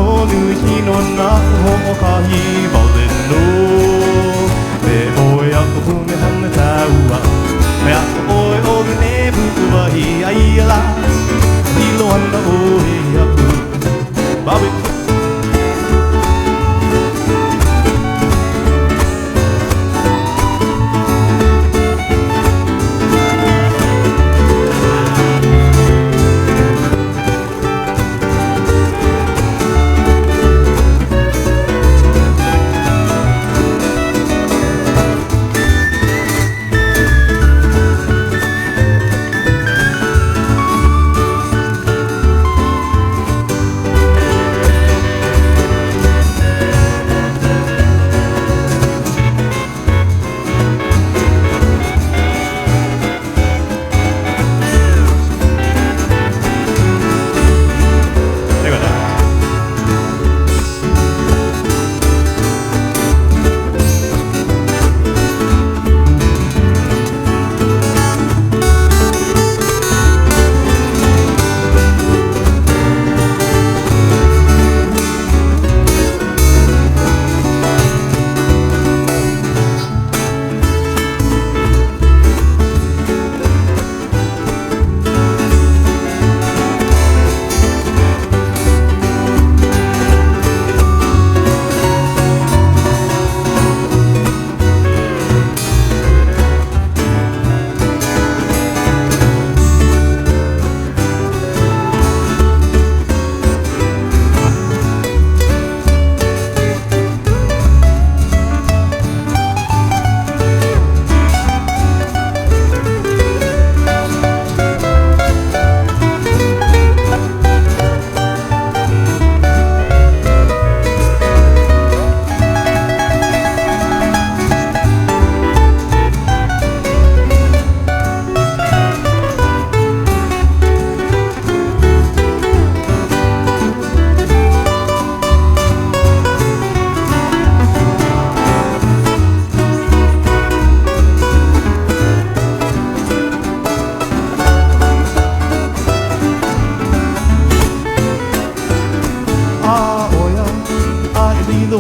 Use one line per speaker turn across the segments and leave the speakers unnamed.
こぬ日のなほかひばれのめおやこふめはねたわめやこおいおぐねぶくばひあいやらいろはんなおいやくばべ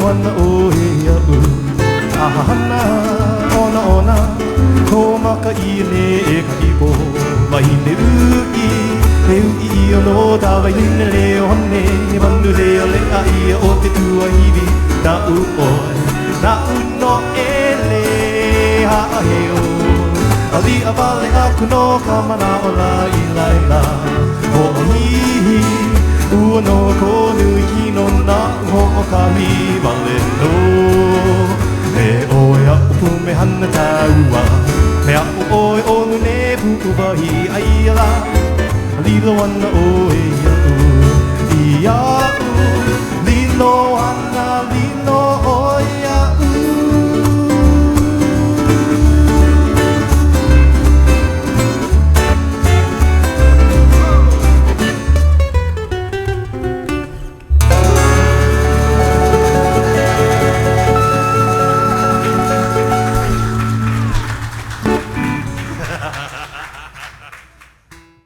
Wana o he a u ahana ona ona ko maka I ne e ka I ko mai ne ui o no ta vai ne le o ne manu le o le a I o te tua hivi na u oi na u no e le ha he o ali a vale a kuno ka mana o la I lai la o hi ua no ko nui hino na ho o ka mi vale no me oi a upu me hana taua me a o oi o nu ne puku wahi ai ala lilo ana o e a u I a u lilo ana